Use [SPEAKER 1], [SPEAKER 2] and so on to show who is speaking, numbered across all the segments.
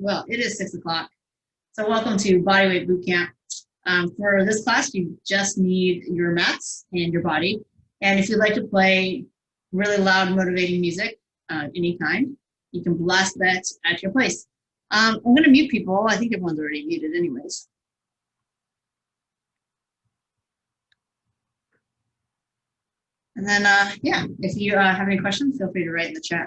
[SPEAKER 1] Well, it is 6 o'clock. So welcome to Bodyweight Bootcamp. For this class, you just need your mats and your body. And if you'd like to play really loud, motivating music anytime, you can blast that at your place. I'm going to mute people. I think everyone's already muted anyways. And then, yeah, if you have any questions, feel free to write in the chat.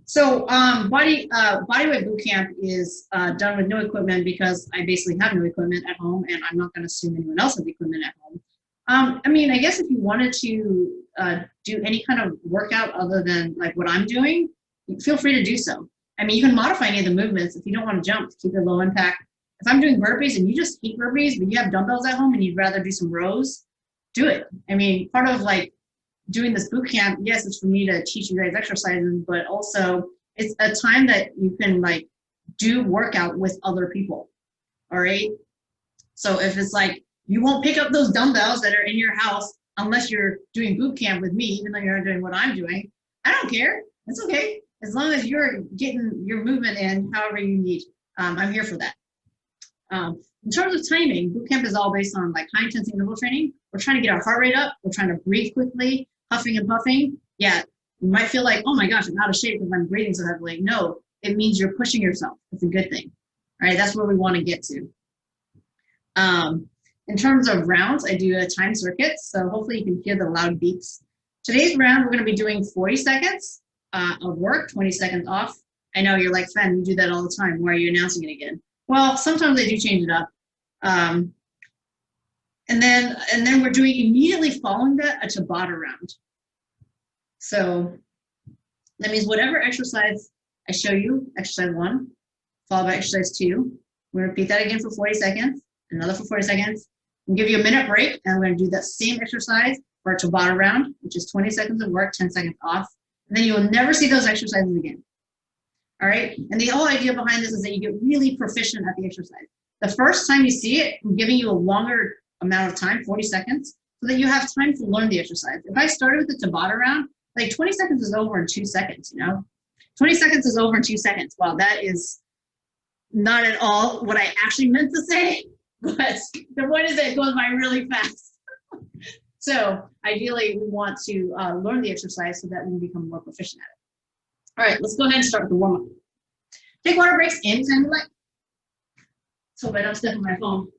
[SPEAKER 1] So Bodyweight Bootcamp is done with no equipment because I basically have no equipment at home, and I'm not going to assume anyone else has equipment at home. I mean, I guess if you wanted to do any kind of workout other than like what I'm doing, feel free to do so. I mean, you can modify any of the movements if you don't want to jump, keep it low impact. If I'm doing burpees and you just hate burpees, but you have dumbbells at home and you'd rather do some rows, do it. I mean, part of like doing this boot camp, yes, it's for me to teach you guys exercises, but also it's a time that you can like do workout with other people. All right. So if it's like, you won't pick up those dumbbells that are in your house unless you're doing boot camp with me, even though you're not doing what I'm doing, I don't care. It's okay. As long as you're getting your movement in however you need. I'm here for that. In terms of timing, boot camp is all based on like high intensity interval training. We're trying to get our heart rate up. We're trying to breathe quickly. Huffing and puffing, yeah, you might feel like, oh my gosh, I'm out of shape because I'm breathing so heavily. No, it means you're pushing yourself. It's a good thing. All right, that's where we want to get to. In terms of rounds, I do a time circuit, so hopefully you can hear the loud beeps. Today's round, we're going to be doing 40 seconds of work, 20 seconds off. I know you're like, Fen, you do that all the time. Why are you announcing it again? Well, sometimes I do change it up. And then we're doing immediately following that a Tabata round. So that means whatever exercise I show you, exercise 1, followed by exercise 2. We're gonna repeat that again for 40 seconds, another for 40 seconds. We'll give you a minute break, and we're gonna do that same exercise for our Tabata round, which is 20 seconds of work, 10 seconds off. And then you will never see those exercises again. All right, and the whole idea behind this is that you get really proficient at the exercise. The first time you see it, I'm giving you a longer amount of time, 40 seconds, so that you have time to learn the exercise. If I started with the Tabata round, like 20 seconds is over in 2 seconds, you know? 20 seconds is over in 2 seconds. Well, that is not at all what I actually meant to say, but the point is that it goes by really fast. So ideally, we want to learn the exercise so that we become more proficient at it. All right, let's go ahead and start with the warm-up. Take water breaks anytime you like. Let's hope I don't step on my phone.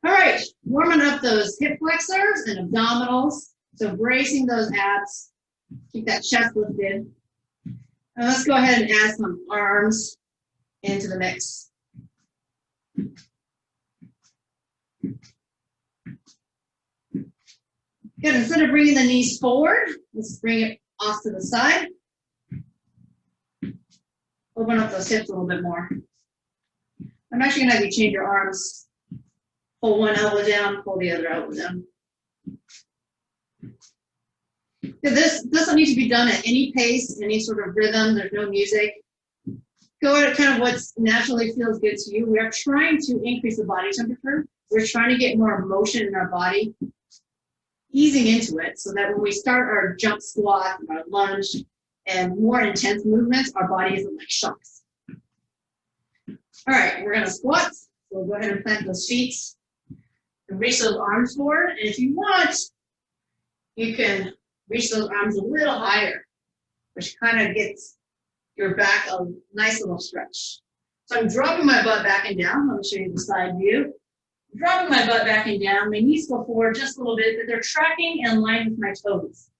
[SPEAKER 1] All right, warming up those hip flexors and abdominals. So bracing those abs, keep that chest lifted. And let's go ahead and add some arms into the mix. Good, instead of bringing the knees forward, let's bring it off to the side. Open up those hips a little bit more. I'm actually gonna have you change your arms. Pull one elbow down, pull the other elbow down. This doesn't need to be done at any pace, any sort of rhythm. There's no music. Go at kind of what naturally feels good to you. We are trying to increase the body temperature. We're trying to get more motion in our body, easing into it so that when we start our jump squat, our lunge, and more intense movements, our body isn't like shocks. All right, we're gonna squat. So we'll go ahead and plant those feet. Reach those arms forward, and if you want, you can reach those arms a little higher, which kind of gets your back a nice little stretch. So I'm dropping my butt back and down. Let me show you the side view. Dropping my butt back and down. My knees go forward just a little bit, but they're tracking in line with my toes.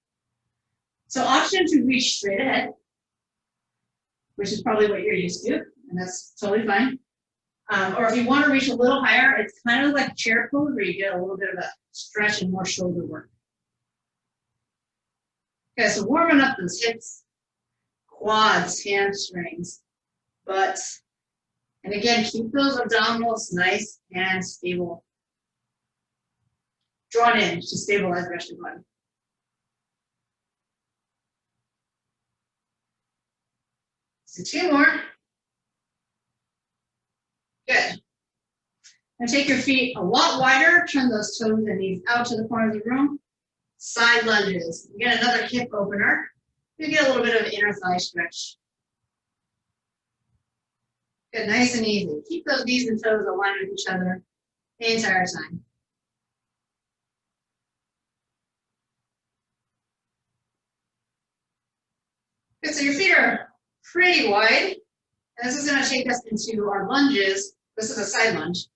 [SPEAKER 1] So option to reach straight ahead, which is probably what you're used to, and that's totally fine. Or if you want to reach a little higher, it's kind of like chair pose where you get a little bit of a stretch and more shoulder work. Okay, so warming up those hips, quads, hamstrings, butts. And again, keep those abdominals nice and stable. Drawn in to stabilize the rest of the body. So 2 more. Good. And take your feet a lot wider, turn those toes and knees out to the corner of the room. Side lunges. Again, another hip opener. You get a little bit of inner thigh stretch. Good, nice and easy. Keep those knees and toes aligned with each other the entire time. Good, so your feet are pretty wide. And this is going to take us into our lunges. This is a side lunge.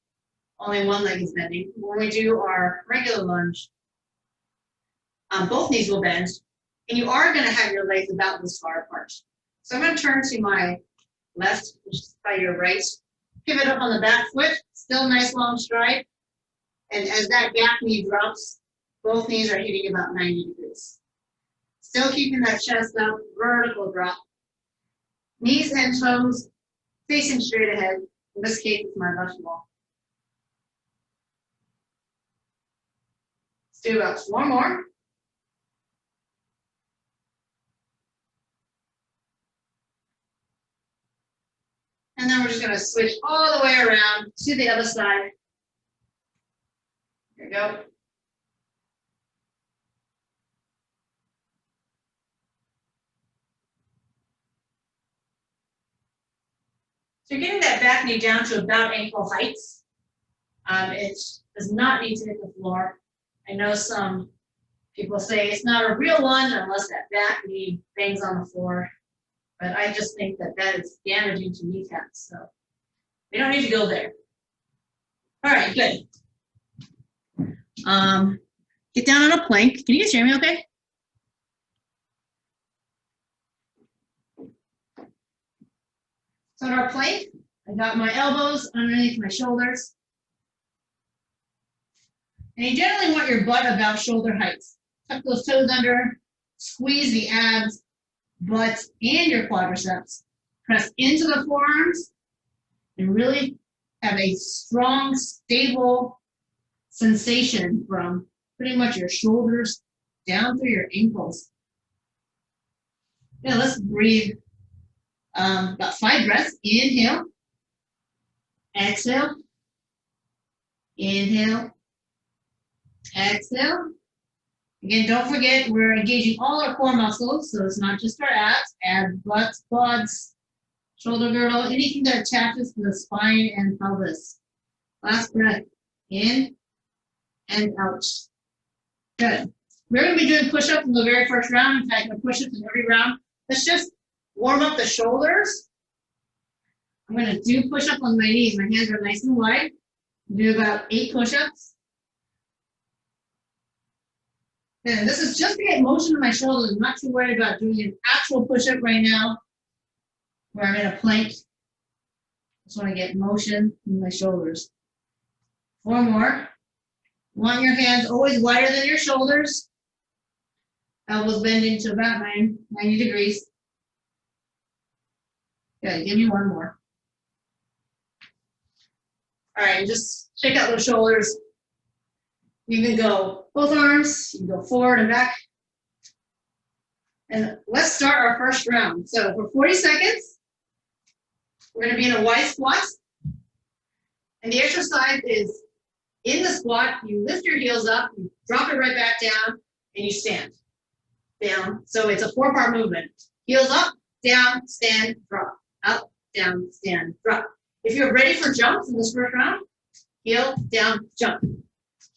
[SPEAKER 1] Only one leg is bending. When we do our regular lunge, both knees will bend. And you are going to have your legs about this far apart. So I'm going to turn to my left, which is by your right. Pivot up on the back foot. Still nice long stride. And as that back knee drops, both knees are hitting about 90 degrees. Still keeping that chest up, vertical drop. Knees and toes facing straight ahead. In this case, it's my left wall. Let's do about 4 more. And then we're just going to switch all the way around to the other side. Here we go. So you're getting that back knee down to about ankle height. It does not need to hit the floor. I know some people say it's not a real lunge unless that back knee bangs on the floor. But I just think that that is damaging to kneecaps. So we don't need to go there. All right, good. Get down on a plank. Can you guys hear me okay? So in our plank, I got my elbows underneath my shoulders. And you generally want your butt about shoulder height. Tuck those toes under, squeeze the abs, butt, and your quadriceps. Press into the forearms and really have a strong, stable sensation from pretty much your shoulders down through your ankles. Yeah, let's breathe. About 5 breaths. Inhale. Exhale. Inhale. Exhale. Again, don't forget we're engaging all our core muscles, so it's not just our abs, butts, quads, shoulder girdle, anything that attaches to the spine and pelvis. Last breath. In and out. Good. We're going to be doing push-ups in the very first round. In fact, push-ups in every round. Let's just warm up the shoulders. I'm going to do push-up on my knees. My hands are nice and wide. Do about 8 push-ups. And this is just to get motion in my shoulders. I'm not too worried about doing an actual push-up right now where I'm in a plank. Just want to get motion in my shoulders. 4 more. You want your hands always wider than your shoulders. Elbows bending to about 90 degrees. Okay, give me 1 more. All right, just shake out those shoulders. You can go both arms, you can go forward and back. And let's start our first round. So for 40 seconds, we're going to be in a wide squat. And the exercise is in the squat, you lift your heels up, you drop it right back down, and you stand. Down. So it's a 4-part movement. Heels up, down, stand, drop. Up, down, stand, drop. If you're ready for jumps in this first round, heel, down, jump.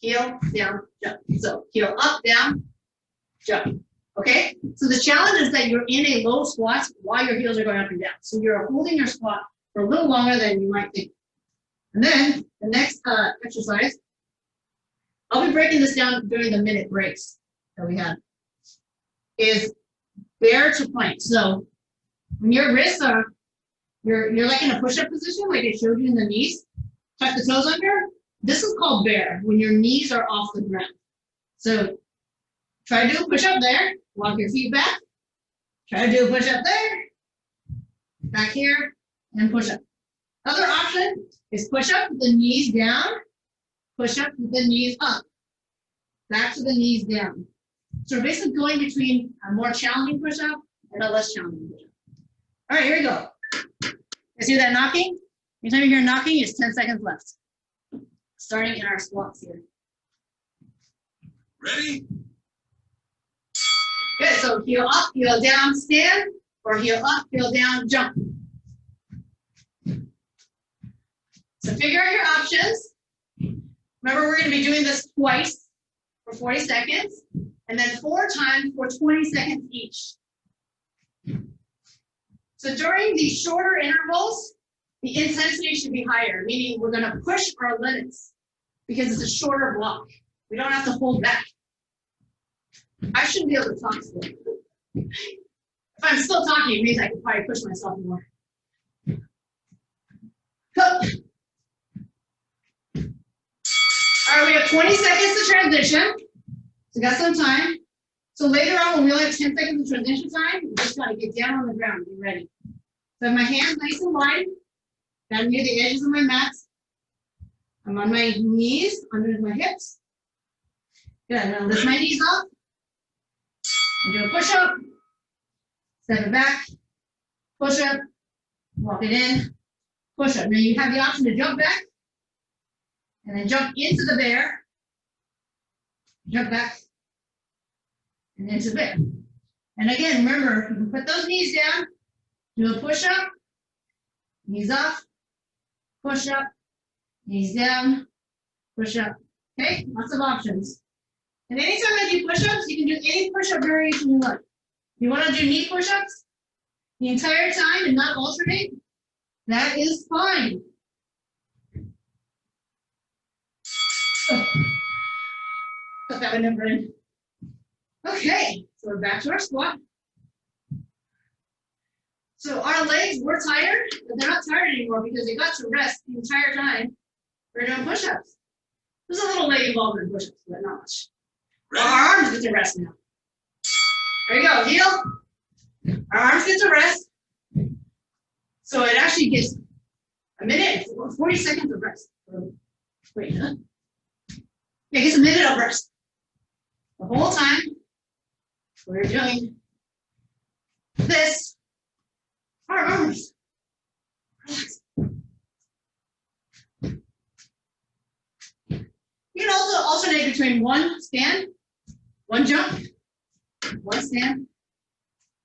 [SPEAKER 1] Heel, down, jump. So heel up, down, jump. Okay? So the challenge is that you're in a low squat while your heels are going up and down. So you're holding your squat for a little longer than you might think. And then the next exercise, I'll be breaking this down during the minute breaks that we have, is bear to plank. So when your wrists are, you're like in a push-up position, like I showed you in the knees, tuck the toes under. This is called bear, when your knees are off the ground. So try to do a push-up there, walk your feet back. Try to do a push-up there, back here, and push-up. Other option is push-up with the knees down, push-up with the knees up, back to the knees down. So we're basically going between a more challenging push-up and a less challenging push-up. All right, here we go. You see that knocking? Anytime you hear knocking, it's 10 seconds left. Starting in our squats here.
[SPEAKER 2] Ready?
[SPEAKER 1] Good, so heel up, heel down, stand, or heel up, heel down, jump. figure out your options. Remember, we're going to be doing this twice for 40 seconds, and then 4 times for 20 seconds each. So during these shorter intervals, the intensity should be higher, meaning we're going to push our limits because it's a shorter block. We don't have to hold back. I shouldn't be able to talk still. If I'm still talking, it means I could probably push myself more. All right, we have 20 seconds to transition. So we got some time. So later on, when we only have 10 seconds of transition time, we just gotta get down on the ground, be ready. So I have my hands nice and wide, down near the edges of my mat. I'm on my knees, under my hips. Good, I'm gonna lift my knees up. And do a push-up, step it back, push-up, walk it in, push-up. Now you have the option to jump back, and then jump into the bear, jump back, and into bear. And again, remember, you can put those knees down, do a push-up, knees up, push-up, knees down, push-up. Okay, lots of options. And anytime I do push-ups, you can do any push-up variation you like. If you want to do knee push-ups the entire time and not alternate, that is fine. Oh. Put that one number in. Okay, so we're back to our squat. So our legs were tired, but they're not tired anymore because they got to rest the entire time we're doing push-ups. There's a little leg involvement in push-ups, but not much. Well, our arms get to rest now. There we go, heel. Our arms get to rest. So it actually gets a minute, 40 seconds of rest. Wait, huh? Yeah, it gets a minute of rest. The whole time we're doing this, our arms. Relax. You can also alternate between one stand, one jump, one stand.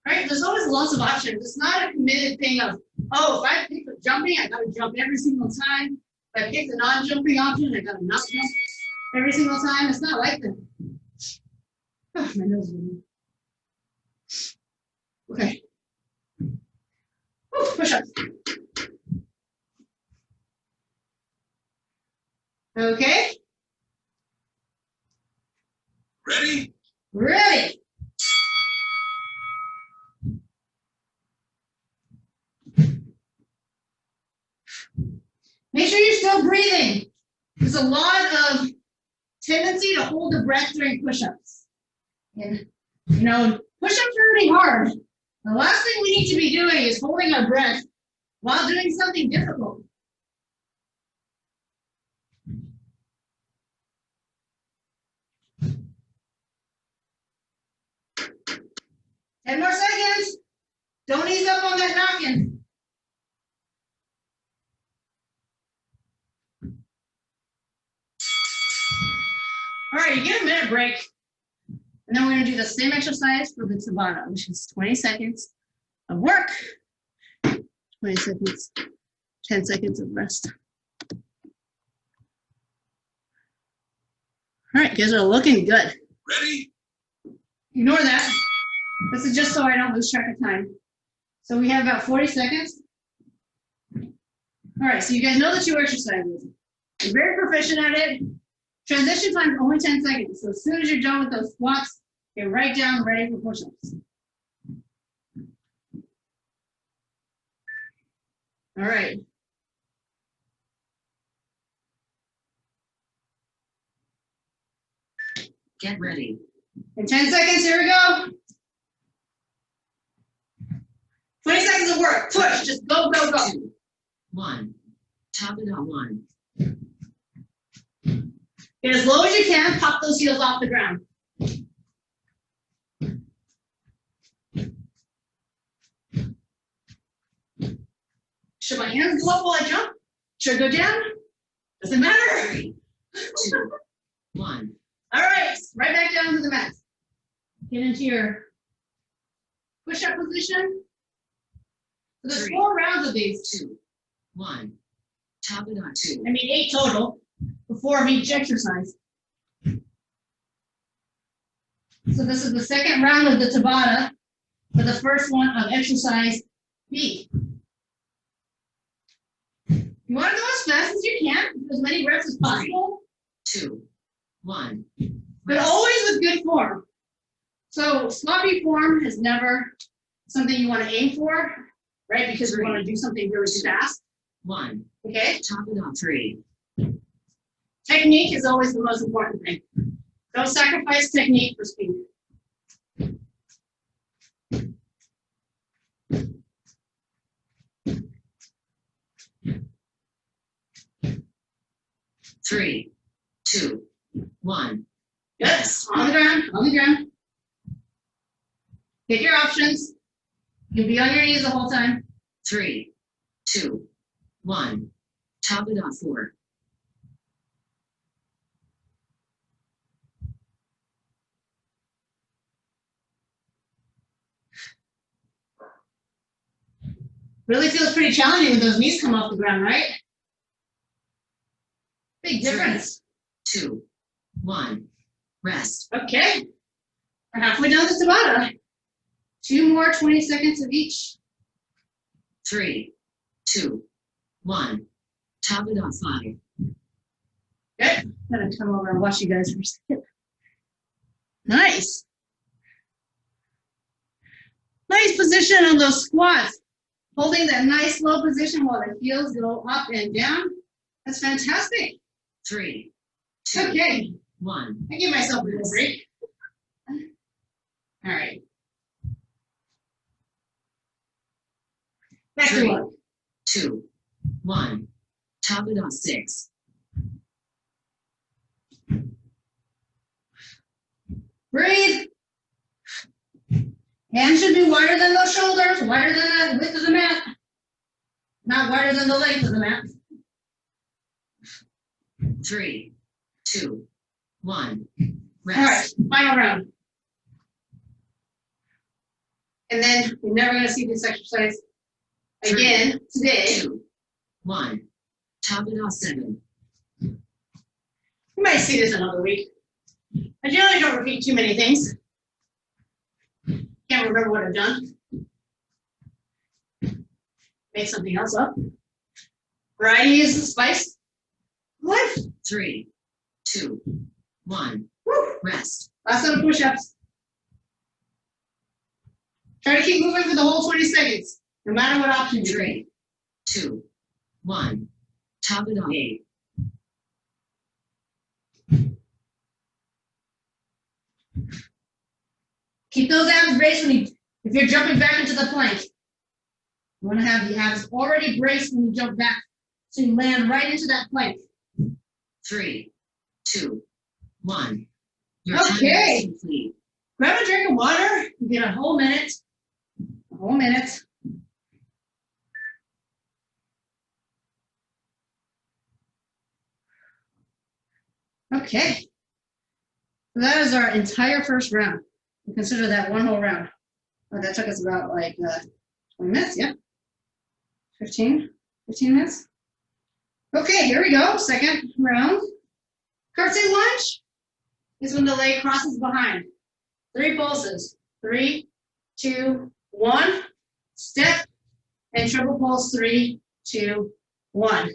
[SPEAKER 1] Right? There's always lots of options. It's not a committed thing of, oh, if I pick the jumping, I gotta jump every single time. If I pick the non-jumping option, I gotta not jump every single time. It's not like that. Oh, my nose is moving. Okay. Woo, push-ups. Okay.
[SPEAKER 2] Ready?
[SPEAKER 1] Ready. Make sure you're still breathing. There's a lot of tendency to hold the breath during push-ups. And, you know, push-ups are really hard. The last thing we need to be doing is holding our breath while doing something difficult. Ten more seconds. Don't ease up on that knocking. All right, you get a minute break. And then we're going to do the same exercise for the Tabata, which is 20 seconds of work, 20 seconds, 10 seconds of rest. All right, you guys are looking good.
[SPEAKER 2] Ready?
[SPEAKER 1] Ignore that. This is just so I don't lose track of time. So we have about 40 seconds. All right, so you guys know the 2 exercises. You're very proficient at it. Transition time is only 10 seconds. So as soon as you're done with those squats, get right down, ready for push-ups. All right.
[SPEAKER 2] Get ready.
[SPEAKER 1] In 10 seconds, here we go. 20 seconds of work. Push. Just go, go, go.
[SPEAKER 2] 1. Tabata 1.
[SPEAKER 1] Get as low as you can. Pop those heels off the ground. Should my hands go up while I jump? Should I go down? Doesn't matter.
[SPEAKER 2] 3, 2, 1.
[SPEAKER 1] All right. Right back down to the mat. Get into your push-up position. So there's 4 rounds of these.
[SPEAKER 2] 2, 1. Tabata 2.
[SPEAKER 1] I mean 8 total, before of each exercise. So this is the second round of the Tabata for the first one of exercise B. You want to go as fast as you can, as many reps as possible.
[SPEAKER 2] 2, 1.
[SPEAKER 1] But always with good form. So sloppy form is never something you want to aim for, right? Because we want to do something really fast.
[SPEAKER 2] 1.
[SPEAKER 1] Okay?
[SPEAKER 2] Tabata 3.
[SPEAKER 1] Technique is always the most important thing. Don't sacrifice technique for speed.
[SPEAKER 2] Three, 2, 1.
[SPEAKER 1] Yes, on the ground, on the ground. Pick your options. You'll be on your knees the whole time.
[SPEAKER 2] 3, 2, 1. Tabata 4.
[SPEAKER 1] Really feels pretty challenging when those knees come off the ground, right? Big difference.
[SPEAKER 2] 2, 1. Rest.
[SPEAKER 1] Okay. We're halfway down the Tabata. 2 more 20 seconds of each.
[SPEAKER 2] 3, 2, 1. Tabata 5.
[SPEAKER 1] Good. I'm gonna come over and watch you guys for a second. Nice. Nice position on those squats. Holding that nice low position while the heels go up and down. That's fantastic.
[SPEAKER 2] 3, 2,
[SPEAKER 1] Okay.
[SPEAKER 2] 1.
[SPEAKER 1] I give myself a little break. All right. Back to
[SPEAKER 2] 3,
[SPEAKER 1] work.
[SPEAKER 2] 2, 1. Tabata 6.
[SPEAKER 1] Breathe. Hands should be wider than those shoulders, wider than the width of the mat. Not wider than the length of the mat.
[SPEAKER 2] 3, 2, 1.
[SPEAKER 1] All right,
[SPEAKER 2] Rest.
[SPEAKER 1] final round. And then you're never going to see this exercise again today.
[SPEAKER 2] 2, 1. Tabata 7.
[SPEAKER 1] You might see this another week. I generally don't repeat too many things. Can't remember what I've done. Make something else up. Variety is the spice of life.
[SPEAKER 2] 3, 2, 1.
[SPEAKER 1] Woo.
[SPEAKER 2] Rest.
[SPEAKER 1] Last set of push-ups. Try to keep moving for the whole 20 seconds, no matter what option you take.
[SPEAKER 2] 3, 2, 1. Tabata 8.
[SPEAKER 1] Keep those abs braced if you're jumping back into the plank. You want to have the abs already braced when you jump back, so you land right into that plank.
[SPEAKER 2] 3, 2, 1. Your
[SPEAKER 1] Okay.
[SPEAKER 2] time is complete.
[SPEAKER 1] Grab a drink of water. You get a whole minute. A whole minute. Okay. So that is our entire first round. We consider that one whole round. Oh, that took us about like 20 minutes, yeah. 15 minutes. Okay, here we go. Second round. Curtsy lunge is when the leg crosses behind. 3 pulses. 3, 2, 1. Step and triple pulse. 3, 2, 1.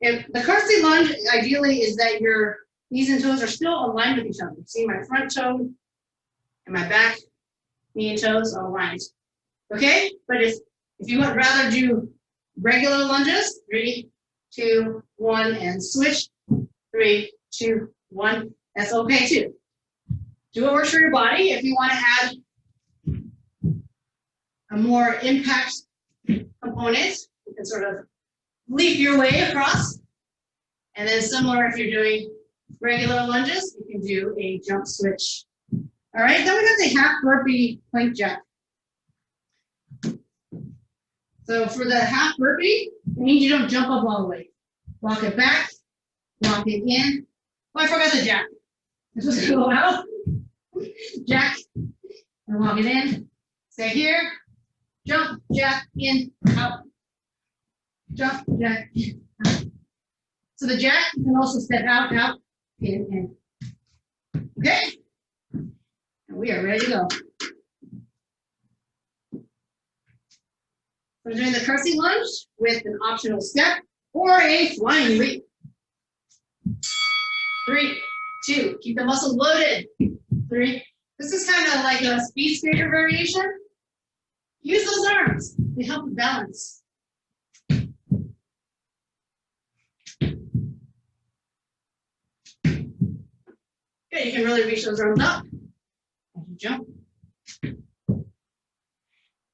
[SPEAKER 1] If the curtsy lunge ideally is that your knees and toes are still aligned with each other. See my front toe and my back knee and toes are aligned. Okay? But if you would rather do regular lunges, 3, 2, 1, and switch. 3, 2, 1. That's okay too. Do what works for your body. If you want to add a more impact component, you can sort of leap your way across. And then similar, if you're doing regular lunges, you can do a jump switch. All right, then we got the half burpee plank jack. So for the half burpee, it means you don't jump up all the way. Walk it back, walk it in. Oh, I forgot the jack. This was gonna go out. Jack, and walk it in. Stay here. Jump, jack, in, out. Jump, jack, in, out. So the jack, you can also step out, in. Okay? And we are ready to go. We're doing the curtsy lunge with an optional step or a flying leap. 3, 2, keep the muscles loaded. 3. This is kind of like a speed skater variation. Use those arms. They help with balance. Good, you can really reach those arms up as you jump.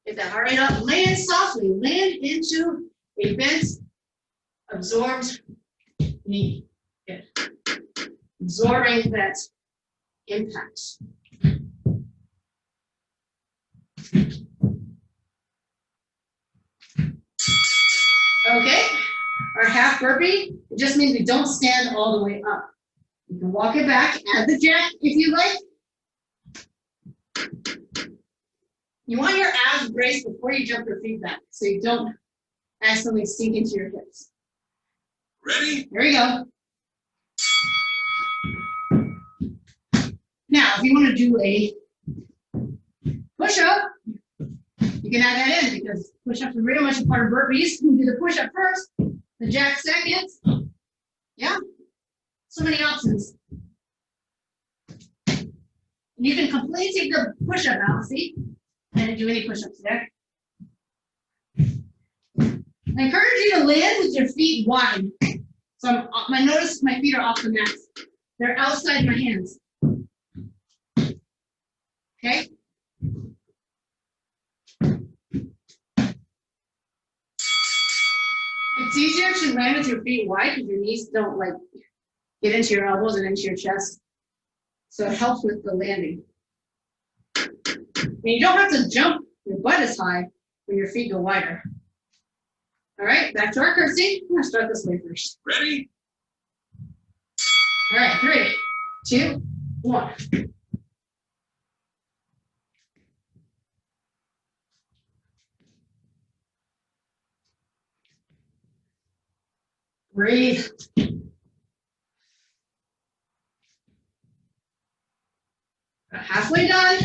[SPEAKER 1] Get that heart rate up. Land softly. Land into a bent, absorbed knee. Good. Absorbing that impact. Okay, our half burpee, it just means we don't stand all the way up. You can walk it back, add the jack if you like. You want your abs braced before you jump your feet back, so you don't accidentally sink into your hips.
[SPEAKER 3] Ready?
[SPEAKER 1] Here we go. Now, if you want to do a push-up, you can add that in because push-ups are very much a part of burpees. You can do the push-up first, the jack second. Yeah, so many options. And you can completely take the push-up out, see? I didn't do any push-ups there. I encourage you to land with your feet wide. So notice my feet are off the mat. They're outside my hands. Okay? It's easier to land with your feet wide because your knees don't like get into your elbows and into your chest. So it helps with the landing. And you don't have to jump your butt as high when your feet go wider. All right, back to our curtsy. I'm gonna start this way first.
[SPEAKER 3] Ready?
[SPEAKER 1] All right, 3, 2, 1. Breathe. Halfway done.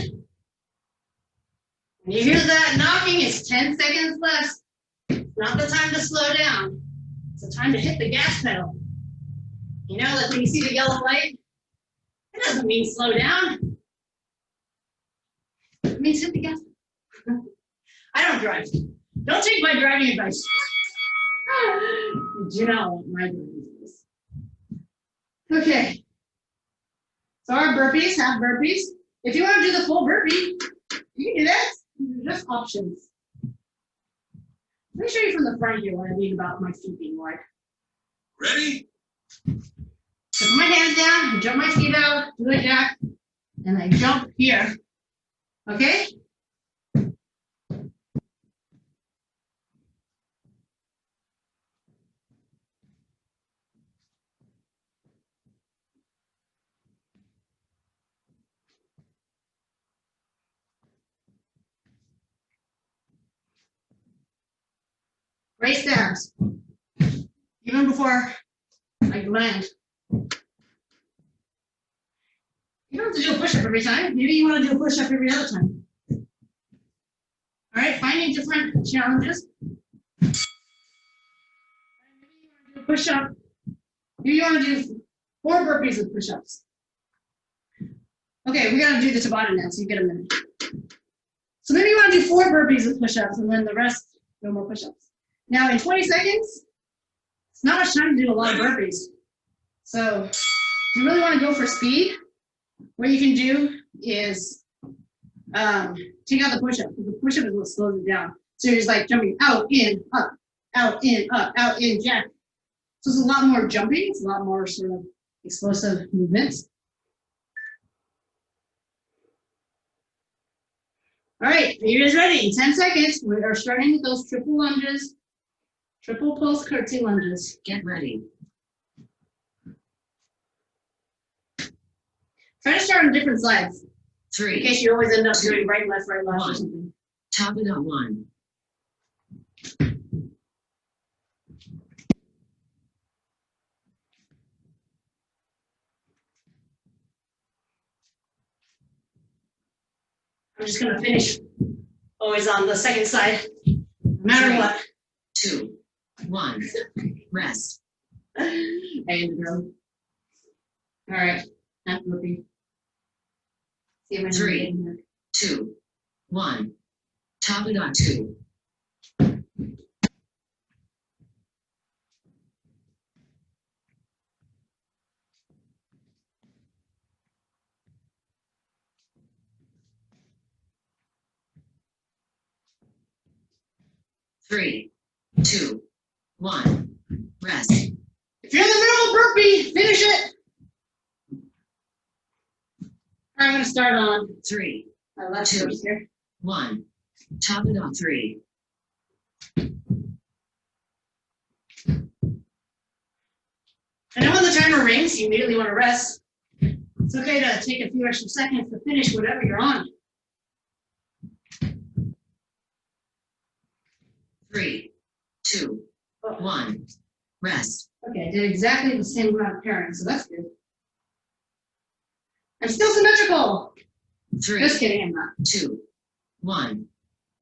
[SPEAKER 1] When you hear that knocking, it's 10 seconds left. It's not the time to slow down. It's the time to hit the gas pedal. You know, like when you see the yellow light, it doesn't mean slow down. It means hit the gas pedal. I don't drive. Don't take my driving advice. You know what my driving is. Okay. So our burpees, half burpees. If you want to do the full burpee, you can do that. They're just options. Let me show you from the front here what I mean about my feet being wide.
[SPEAKER 3] Ready?
[SPEAKER 1] So put my hands down, jump my feet out, do a jack, and I jump here. Okay? Raise the arms. Even before I land. You don't have to do a push-up every time. Maybe you want to do a push-up every other time. All right, finding different challenges. Maybe you want to do a push-up. Maybe you want to do 4 burpees with push-ups. Okay, we got to do the Tabata now, so you get a minute. So maybe you want to do 4 burpees with push-ups, and then the rest, no more push-ups. Now, in 20 seconds, it's not much time to do a lot of burpees. So if you really want to go for speed, what you can do is take out the push-up. The push-up is what slows it down. So you're just like jumping out, in, up, out, in, up, out, in, jack. So it's a lot more jumping. It's a lot more sort of explosive movements. All right, are you guys ready? In 10 seconds, we are starting with those triple lunges, triple pulse curtsy lunges.
[SPEAKER 2] Get ready.
[SPEAKER 1] Try to start on different sides, in
[SPEAKER 2] 3,
[SPEAKER 1] case you always end up doing right, left, or something.
[SPEAKER 2] Tabata 1,
[SPEAKER 1] I'm just gonna finish always on the second side, no matter what.
[SPEAKER 2] 2, 1, rest.
[SPEAKER 1] Hey, girl. All right, not looking. See if I
[SPEAKER 2] 3, 2, 1. Tabata 2. 3, 2, 1. Rest.
[SPEAKER 1] If you're in the middle of burpee, finish it. I'm gonna start on
[SPEAKER 2] 3,
[SPEAKER 1] my left
[SPEAKER 2] Two.
[SPEAKER 1] first here.
[SPEAKER 2] 1. Tabata 3.
[SPEAKER 1] I know when the timer rings, you immediately want to rest. It's okay to take a few extra seconds to finish whatever you're on.
[SPEAKER 2] 3, 2, 1. Rest.
[SPEAKER 1] Okay, I did exactly the same amount of pairing, so that's good. I'm still symmetrical.
[SPEAKER 2] 3,
[SPEAKER 1] Just kidding, I'm not.
[SPEAKER 2] 2, 1.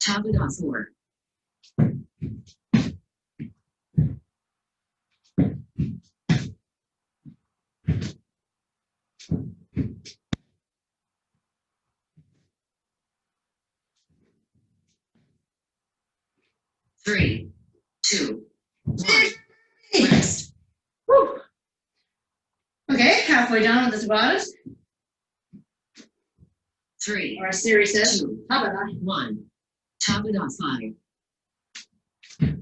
[SPEAKER 2] Tabata 4. 3, 2, 1. Rest.
[SPEAKER 1] Whew. Okay, halfway done with the Tabatas.
[SPEAKER 2] 3,
[SPEAKER 1] Or as Siri says,
[SPEAKER 2] 2,
[SPEAKER 1] Tabata.
[SPEAKER 2] 1. Tabata 5.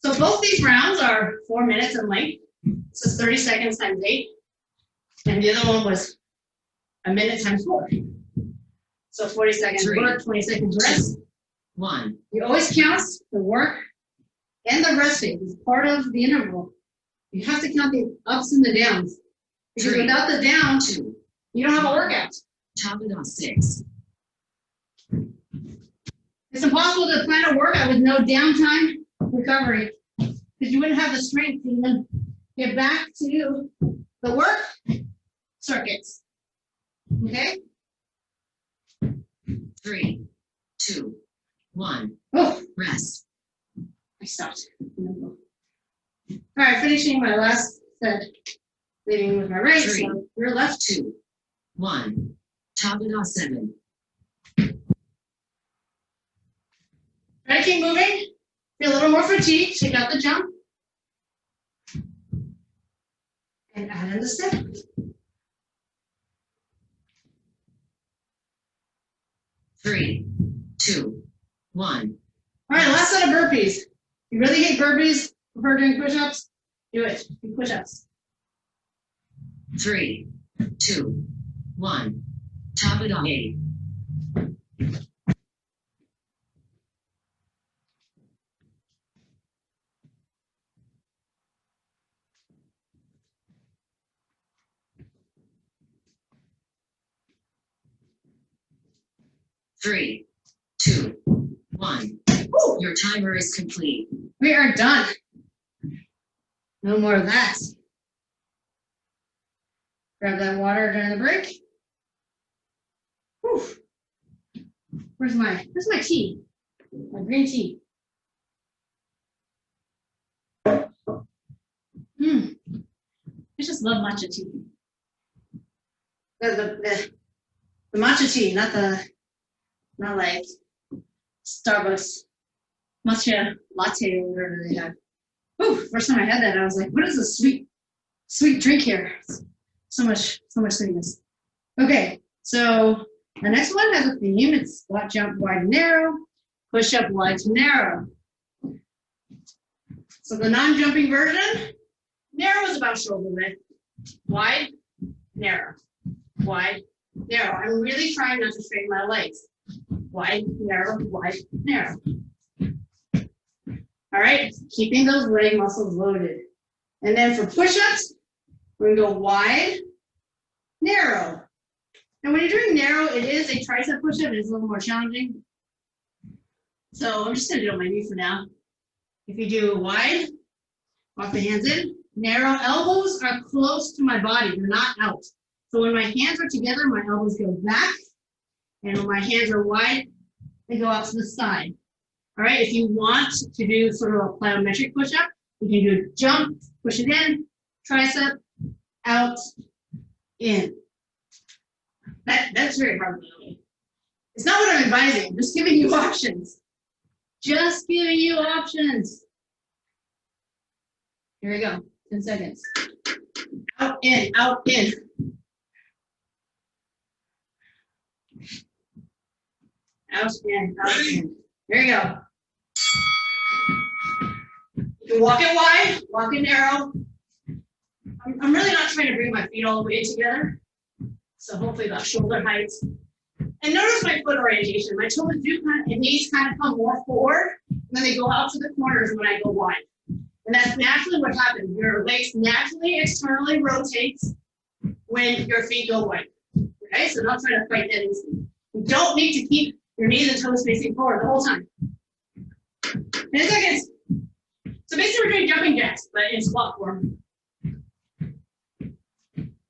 [SPEAKER 1] So both these rounds are 4 minutes in length. This is 30 seconds times 8. And the other one was a minute times 4. So 40 seconds
[SPEAKER 2] 3,
[SPEAKER 1] work, 20 seconds rest.
[SPEAKER 2] 1.
[SPEAKER 1] You always count the work and the resting as part of the interval. You have to count the ups and the downs. Because
[SPEAKER 2] 3,
[SPEAKER 1] without the down,
[SPEAKER 2] 2.
[SPEAKER 1] you don't have a workout.
[SPEAKER 2] Tabata 6.
[SPEAKER 1] It's impossible to plan a workout with no downtime recovery. Because you wouldn't have the strength to even get back to the work circuits. Okay?
[SPEAKER 2] 3, 2, 1.
[SPEAKER 1] Oh,
[SPEAKER 2] Rest.
[SPEAKER 1] I stopped. All right, finishing my last set. Leading with my right,
[SPEAKER 2] 3,
[SPEAKER 1] so your left.
[SPEAKER 2] 2, 1. Tabata 7.
[SPEAKER 1] Try to keep moving. Feel a little more fatigue. Take out the jump. And add in the step.
[SPEAKER 2] 3, 2, 1.
[SPEAKER 1] All right, last set of burpees. You really hate burpees? Prefer doing push-ups? Do it. Do push-ups.
[SPEAKER 2] 3, 2, 1. Tabata 8. 3, 2, 1.
[SPEAKER 1] Woo!
[SPEAKER 2] Your timer is complete.
[SPEAKER 1] We are done. No more of that. Grab that water during the break. Whew. Where's my tea? My green tea. I just love matcha tea. The matcha tea, not like Starbucks matcha latte or whatever they have. Ooh, first time I had that, I was like, what is this sweet drink here? So much sweetness. Okay, so the next one has a theme. It's squat, jump, wide, and narrow, push up, wide to narrow. So the non-jumping version, narrow is about shoulder width, wide, narrow, wide, narrow. I'm really trying not to straighten my legs. Wide, narrow, wide, narrow. All right, keeping those leg muscles loaded. And then for push-ups, we're gonna go wide, narrow. And when you're doing narrow, it is a tricep push-up. It's a little more challenging. So I'm just gonna do it on my knee for now. If you do wide, walk the hands in. Narrow, elbows are close to my body. They're not out. So when my hands are together, my elbows go back. And when my hands are wide, they go out to the side. All right, if you want to do sort of a plyometric push-up, you can do a jump, push it in, tricep, out, in. That's very hard, by the way. It's not what I'm advising, I'm just giving you options. Just giving you options. Here we go, 10 seconds. Out, in, out, in. Out, in, out, in. Here we go. You can walk it wide, walk it narrow. I'm really not trying to bring my feet all the way together. So hopefully about shoulder height. And notice my foot orientation. My toes do kind of, knees kind of come more forward, and then they go out to the corners when I go wide. And that's naturally what happens. Your legs naturally externally rotate when your feet go wide. Okay, so don't try to fight that instinct. You don't need to keep your knees and toes facing forward the whole time. 10 seconds. So basically we're doing jumping jacks, but in squat form.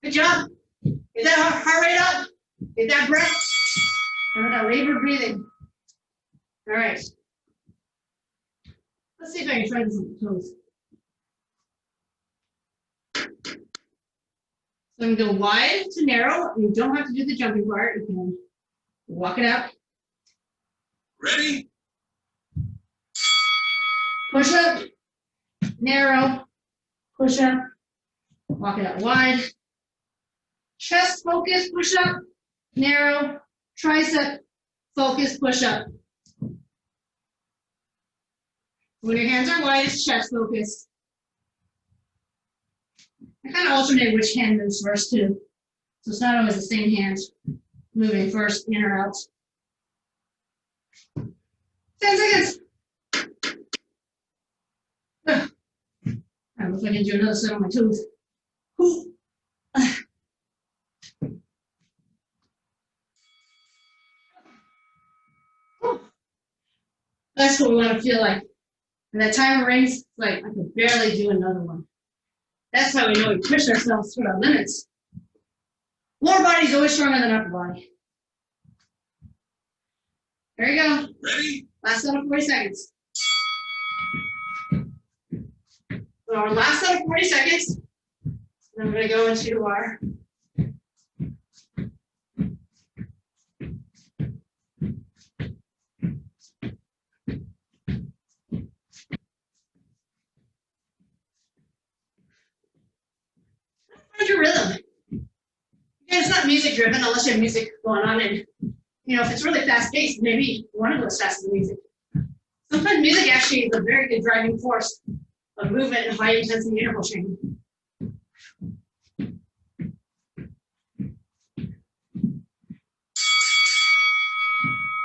[SPEAKER 1] Good job. Get that heart rate up. Get that breath. And that labored breathing. All right. Let's see if I can try this on the toes. So I'm going to go wide to narrow. You don't have to do the jumping part. You can walk it out.
[SPEAKER 3] Ready?
[SPEAKER 1] Push up, narrow, push up, walk it out wide. Chest focus, push up, narrow, tricep, focus, push up. When your hands are wide, it's chest focus. I kind of alternate which hand moves first too. So it's not always the same hand moving first, in or out. 10 seconds. I don't know if I can do another set on my toes. That's what we want to feel like. When that timer rings, it's like I can barely do another one. That's how we know we push ourselves to our limits. Lower body is always stronger than upper body. There you go.
[SPEAKER 3] Ready?
[SPEAKER 1] Last set of 40 seconds. So our last set of 40 seconds, then we're going to go into our find your rhythm. Again, it's not music driven unless you have music going on, and you know, if it's really fast paced, maybe you want to go as fast as the music. Sometimes music actually is a very good driving force of movement and high intensity interval training.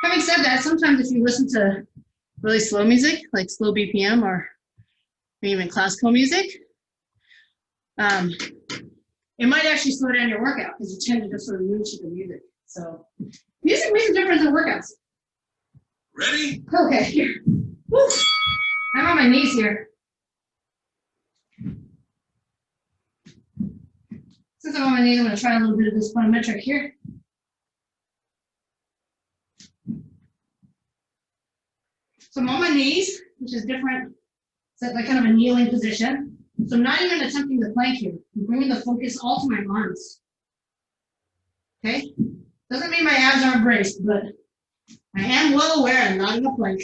[SPEAKER 1] Having said that, sometimes if you listen to really slow music, like slow BPM or even classical music, it might actually slow down your workout because you tend to just sort of move to the music. So music makes a difference in workouts.
[SPEAKER 3] Ready?
[SPEAKER 1] Okay, here. Woo. I'm on my knees here. Since I'm on my knees, I'm going to try a little bit of this plyometric here. So I'm on my knees, which is different. It's like kind of a kneeling position. So I'm not even attempting the plank here. I'm bringing the focus all to my arms. Okay? Doesn't mean my abs aren't braced, but I am well aware I'm not in a plank.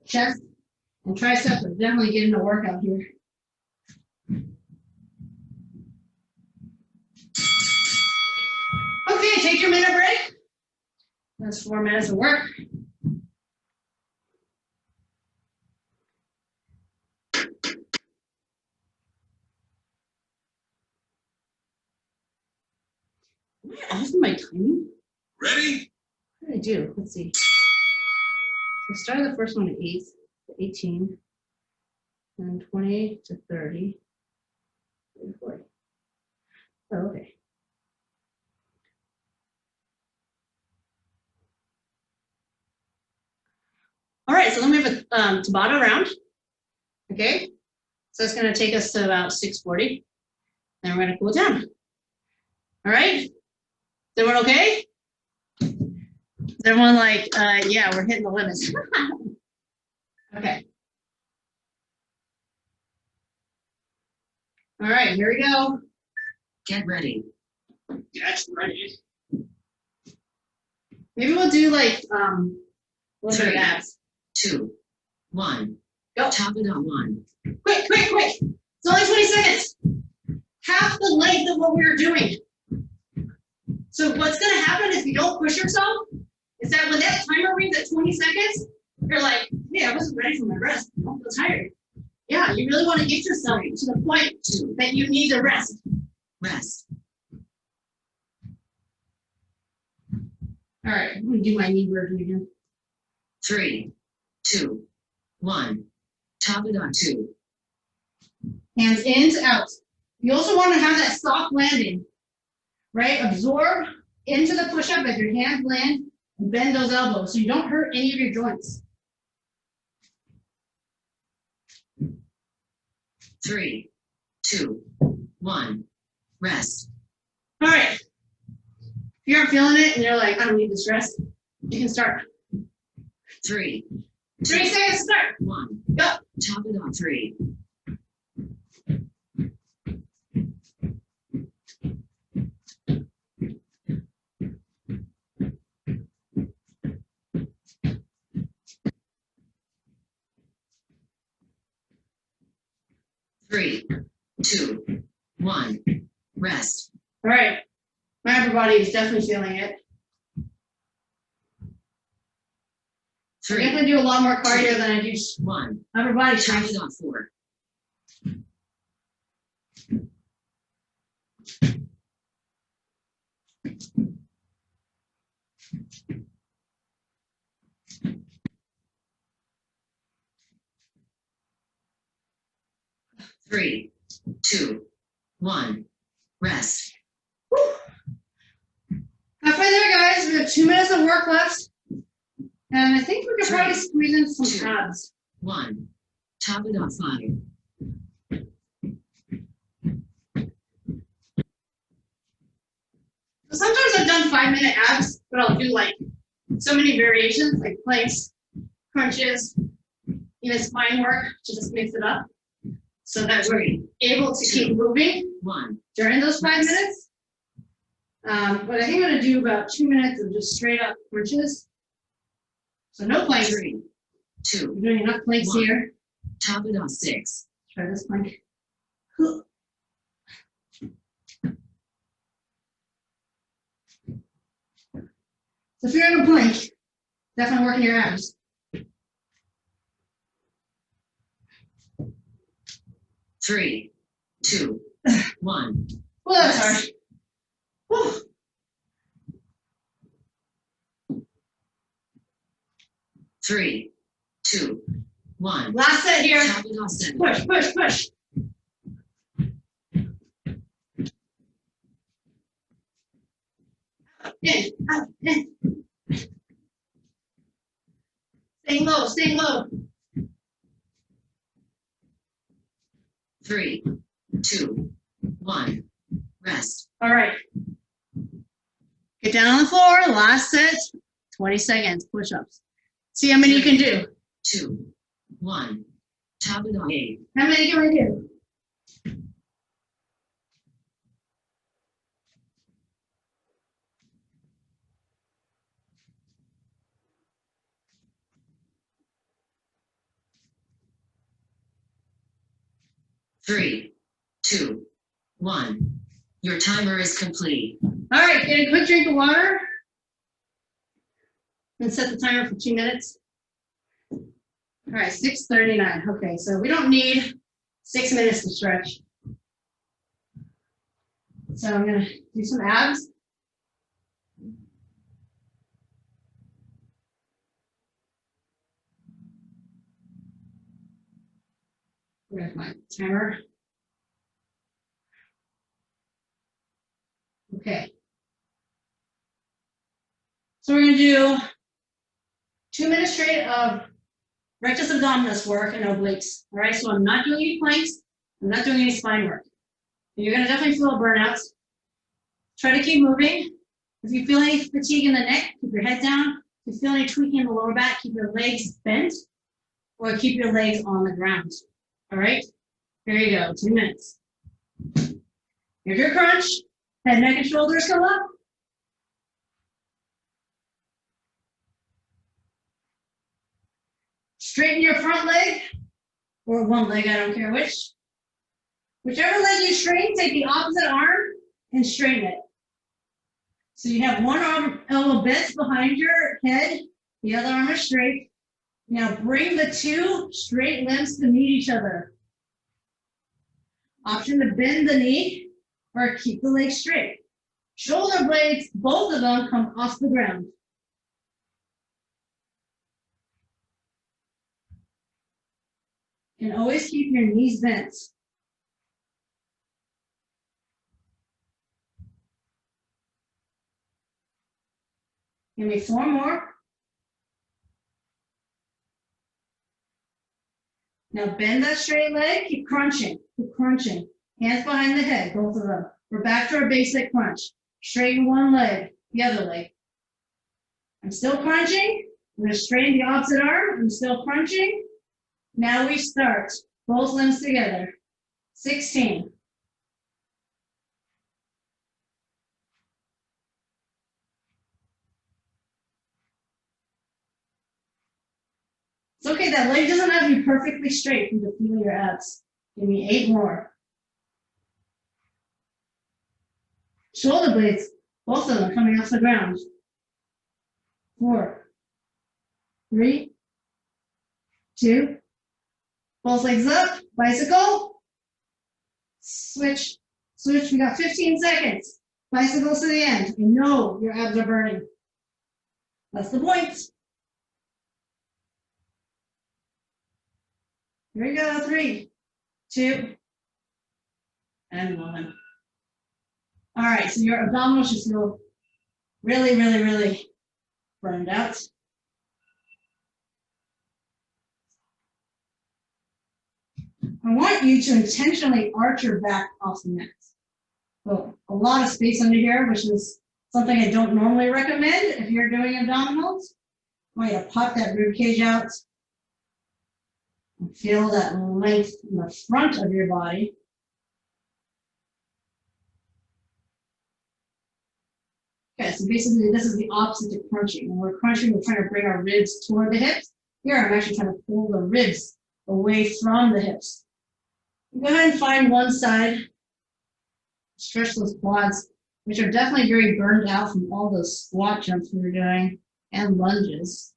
[SPEAKER 1] Chest and triceps are definitely getting a workout here. Okay, take your minute break. That's 4 minutes of work. Am I off my timing?
[SPEAKER 3] Ready?
[SPEAKER 1] What did I do? Let's see. So I started the first one at 8 to 18, and 20 to 30, 40. Oh, okay. All right, so then we have a Tabata round. Okay, so it's going to take us to about 6:40. Then we're gonna cool down. All right? Is everyone okay? Is everyone like, yeah, we're hitting the limits. Okay. All right, here we go.
[SPEAKER 2] Get ready.
[SPEAKER 1] Get ready. Maybe we'll do like a little bit of abs.
[SPEAKER 2] 2, 1.
[SPEAKER 1] Go.
[SPEAKER 2] Tabata 1.
[SPEAKER 1] Quick, quick, quick. It's only 20 seconds. Half the length of what we were doing. So what's going to happen if you don't push yourself is that when that timer reads at 20 seconds, you're like, hey, I wasn't ready for my rest. I don't feel tired. Yeah, you really want to get yourself to the point that you need to rest.
[SPEAKER 2] Rest.
[SPEAKER 1] All right, I'm going to do my knee version again.
[SPEAKER 2] 3, 2, 1. Tabata 2.
[SPEAKER 1] Hands in to out. You also want to have that soft landing, right? Absorb into the push-up as your hands land and bend those elbows so you don't hurt any of your joints.
[SPEAKER 2] 3, 2, 1. Rest.
[SPEAKER 1] All right. If you aren't feeling it and you're like, I don't need this rest, you can start.
[SPEAKER 2] 3,
[SPEAKER 1] 3 seconds, start.
[SPEAKER 2] 1.
[SPEAKER 1] Go.
[SPEAKER 2] Tabata 3. 3, 2, 1. Rest.
[SPEAKER 1] All right. My upper body is definitely feeling it. I
[SPEAKER 2] 3,
[SPEAKER 1] definitely do a lot more cardio than I do
[SPEAKER 2] 1.
[SPEAKER 1] upper body strength.
[SPEAKER 2] Tabata 4. 3, 2, 1. Rest.
[SPEAKER 1] Halfway there, guys. We have 2 minutes of work left. And I think we could probably
[SPEAKER 2] 3,
[SPEAKER 1] squeeze in some
[SPEAKER 2] 2,
[SPEAKER 1] abs.
[SPEAKER 2] 1. Tabata 5.
[SPEAKER 1] So sometimes I've done 5-minute abs, but I'll do like so many variations, like planks, crunches, even spine work to just mix it up so that we're able to keep moving
[SPEAKER 2] 1.
[SPEAKER 1] during those 5 minutes. But I think I'm going to do about 2 minutes of just straight up crunches. So no planks.
[SPEAKER 2] 3, 2,
[SPEAKER 1] We're doing enough planks
[SPEAKER 2] 1.
[SPEAKER 1] here.
[SPEAKER 2] Tabata 6.
[SPEAKER 1] Try this plank. So if you're in a plank, definitely working your abs.
[SPEAKER 2] Three, 2, 1.
[SPEAKER 1] Well, that's hard. Whew.
[SPEAKER 2] 3, 2, 1.
[SPEAKER 1] Last set here.
[SPEAKER 2] Tabata 7.
[SPEAKER 1] Push, push, push. In, out, in. Staying low, staying low.
[SPEAKER 2] 3, 2, 1. Rest.
[SPEAKER 1] All right. Get down on the floor. Last set. 20 seconds. Push-ups. See how many you can do.
[SPEAKER 2] 2, 1. Tabata 8.
[SPEAKER 1] How many can we do?
[SPEAKER 2] Three, 2, 1. Your timer is complete.
[SPEAKER 1] All right, get a quick drink of water. And set the timer for 2 minutes. All right, 6:39. Okay, so we don't need 6 minutes to stretch. So I'm gonna do some abs. Where's my timer? Okay. So we're gonna do 2 minutes straight of rectus abdominis work and obliques. All right, so I'm not doing any planks. I'm not doing any spine work. You're gonna definitely feel a burnout. Try to keep moving. If you feel any fatigue in the neck, keep your head down. If you feel any tweaking in the lower back, keep your legs bent or keep your legs on the ground. All right, here you go, 2 minutes. Here's your crunch. Head, neck, and shoulders come up. Straighten your front leg, or one leg, I don't care which. Whichever leg you straighten, take the opposite arm and straighten it. So you have one arm elbow bent behind your head, the other arm is straight. Now bring the two straight limbs to meet each other. Option to bend the knee or keep the leg straight. Shoulder blades, both of them come off the ground. And always keep your knees bent. Give me 4 more. Now bend that straight leg, keep crunching, keep crunching. Hands behind the head, both of them. We're back to our basic crunch. Straighten one leg, the other leg. I'm still crunching. I'm gonna straighten the opposite arm. I'm still crunching. Now we start, both limbs together. 16. It's okay, that leg doesn't have to be perfectly straight from the feel of your abs. Give me 8 more. Shoulder blades, both of them coming off the ground. 4, 3, 2, both legs up, bicycle, switch, switch, we got 15 seconds. Bicycles to the end. You know your abs are burning. That's the point. Here we go, 3, 2, and 1. All right, so your abdominals should feel really, really, really burned out. I want you to intentionally arch your back off the mat. So a lot of space under here, which is something I don't normally recommend if you're doing abdominals. I want you to pop that rib cage out. And feel that length in the front of your body. Okay, so basically this is the opposite to crunching. When we're crunching, we're trying to bring our ribs toward the hips. Here, I'm actually trying to pull the ribs away from the hips. Go ahead and find one side. Stretch those quads, which are definitely very burned out from all those squat jumps we were doing and lunges.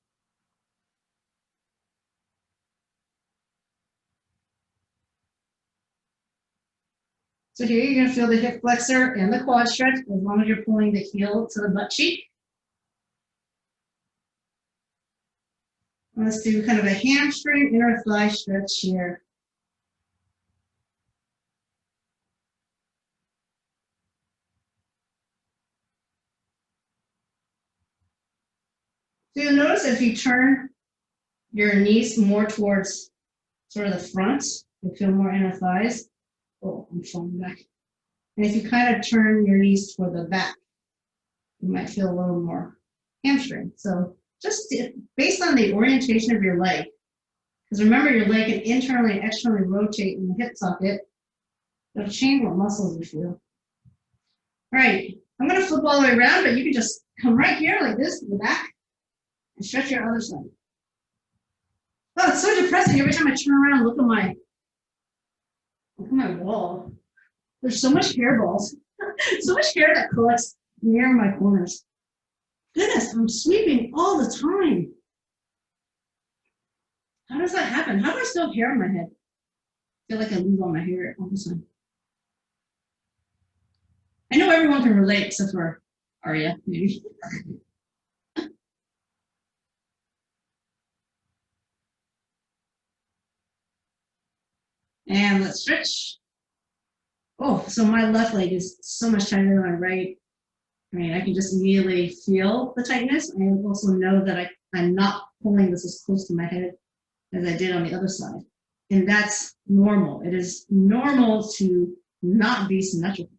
[SPEAKER 1] So here you're going to feel the hip flexor and the quad stretch as long as you're pulling the heel to the butt cheek. Let's do kind of a hamstring, inner thigh stretch here. So you'll notice if you turn your knees more towards sort of the front, you'll feel more inner thighs. Oh, I'm falling back. And if you kind of turn your knees toward the back, you might feel a little more hamstring. So just based on the orientation of your leg, because remember your leg can internally and externally rotate in the hip socket, it'll change what muscles you feel. All right, I'm going to flip all the way around, but you can just come right here like this to the back and stretch your other side. Oh, it's so depressing every time I turn around and look at my wall. There's so much hairballs, so much hair that collects near my corners. Goodness, I'm sweeping all the time. How does that happen? How do I still have hair on my head? I feel like I lose all my hair all the time. I know everyone can relate except for Arya, maybe. And let's stretch. Oh, so my left leg is so much tighter than my right. I mean, I can just immediately feel the tightness. I also know that I'm not pulling this as close to my head as I did on the other side. And that's normal. It is normal to not be symmetrical.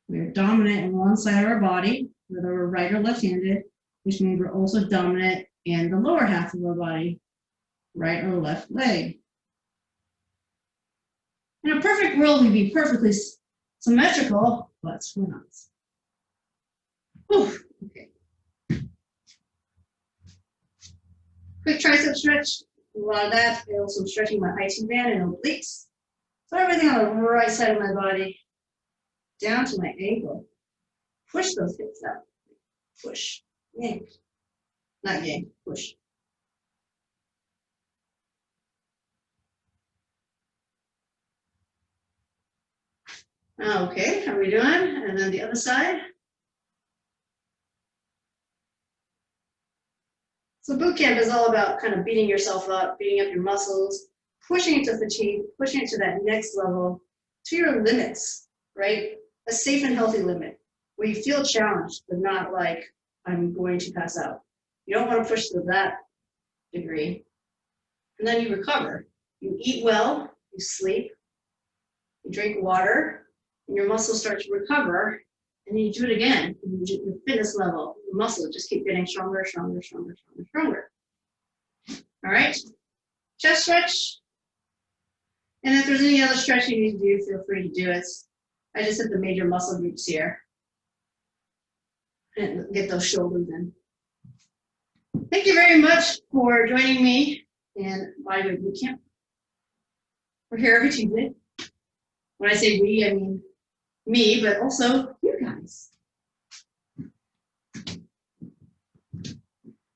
[SPEAKER 1] We are dominant in one side of our body, whether we're right or left-handed, which means we're also dominant in the lower half of our body, right or left leg. In a perfect world, we'd be perfectly symmetrical, but we're not. Whew, okay. Quick tricep stretch. A lot of that. I also am stretching my IT band and obliques. So everything on the right side of my body, down to my ankle. Push those hips out. Push. Yank. Not yank. Push. Okay, how are we doing? And then the other side. So boot camp is all about kind of beating yourself up, beating up your muscles, pushing it to fatigue, pushing it to that next level, to your limits, right? A safe and healthy limit where you feel challenged, but not like I'm going to pass out. You don't want to push to that degree. And then you recover. You eat well, you sleep, you drink water, and your muscles start to recover. And then you do it again. Your fitness level, your muscles just keep getting stronger, stronger, stronger, stronger, stronger. All right, chest stretch. And if there's any other stretch you need to do, feel free to do it. I just hit the major muscle groups here. And get those shoulders in. Thank you very much for joining me in Weight Bootcamp. We're here every Tuesday. When I say we, I mean me, but also